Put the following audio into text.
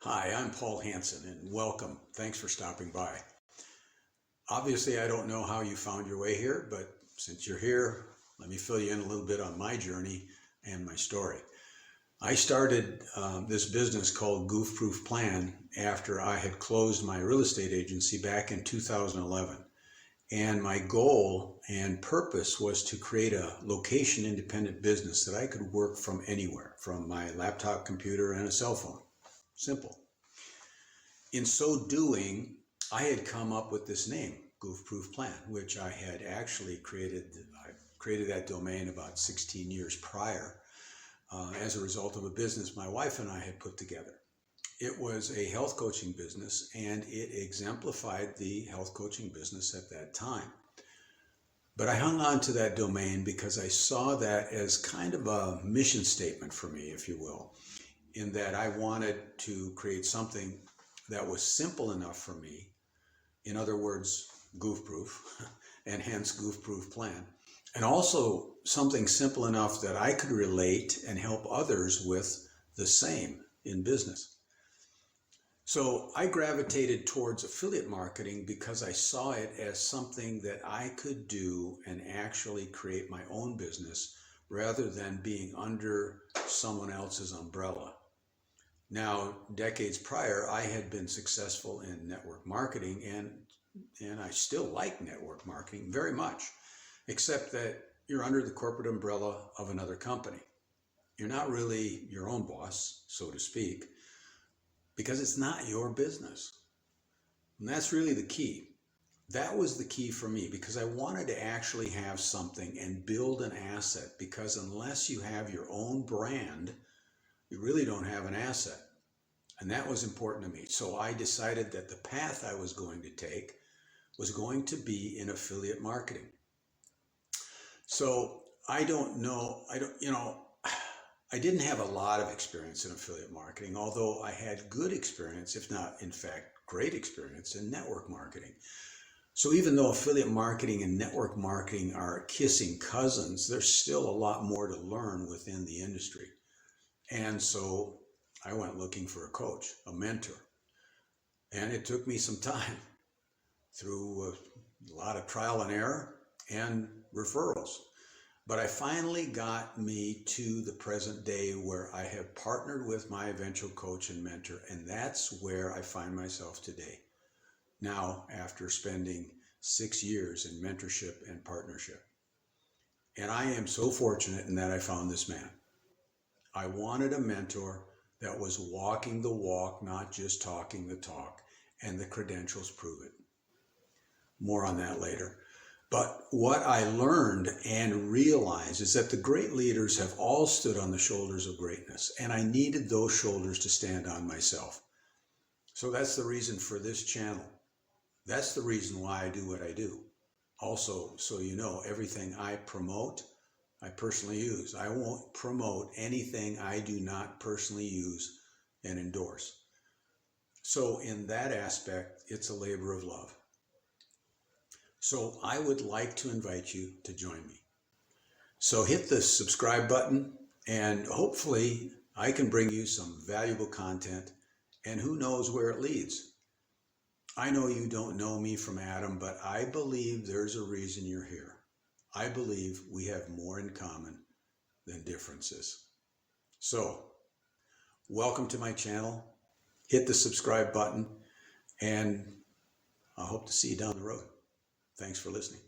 Hi, I'm Paul Hansen, and welcome. Thanks for stopping by. Obviously, I don't know how you found your way here, but since you're here, let me fill you in a little bit on my journey and my story. I started this business called GoofProofPlan after I had closed my real estate agency back in 2011. And my goal and purpose was to create a location-independent business that I could work from anywhere, from my laptop computer and a cell phone. Simple. In so doing, I had come up with this name, GoofProofPlan, which I had actually created. I created that domain about 16 years prior as a result of a business my wife and I had put together. It was a health coaching business, and it exemplified the health coaching business at that time. But I hung on to that domain because I saw that as kind of a mission statement for me, if you will, in that I wanted to create something that was simple enough for me, in other words, goof-proof, and hence GoofProofPlan, and also something simple enough that I could relate and help others with the same in business. So I gravitated towards affiliate marketing because I saw it as something that I could do and actually create my own business rather than being under someone else's umbrella. Now, decades prior, I had been successful in network marketing, and I still like network marketing very much, except that you're under the corporate umbrella of another company. You're not really your own boss, so to speak, because it's not your business. And that's really the key. That was the key for me because I wanted to actually have something and build an asset, because unless you have your own brand, you really don't have an asset. And that was important to me. So I decided that the path I was going to take was going to be in affiliate marketing. So I didn't have a lot of experience in affiliate marketing, although I had good experience, if not, in fact, great experience in network marketing. So even though affiliate marketing and network marketing are kissing cousins, there's still a lot more to learn within the industry. And so I went looking for a coach, a mentor. And it took me some time through a lot of trial and error and referrals. But I finally got me to the present day where I have partnered with my eventual coach and mentor, and that's where I find myself today. Now, after spending 6 years in mentorship and partnership. And I am so fortunate in that I found this man. I wanted a mentor that was walking the walk, not just talking the talk, and the credentials prove it. More on that later. But what I learned and realized is that the great leaders have all stood on the shoulders of greatness, and I needed those shoulders to stand on myself. So that's the reason for this channel. That's the reason why I do what I do. Also, so you know, everything I promote, I personally use. I won't promote anything I do not personally use and endorse. So in that aspect, it's a labor of love. So I would like to invite you to join me. So hit the subscribe button, and hopefully I can bring you some valuable content, and who knows where it leads. I know you don't know me from Adam, but I believe there's a reason you're here. I believe we have more in common than differences. So, welcome to my channel. Hit the subscribe button, and I hope to see you down the road. Thanks for listening.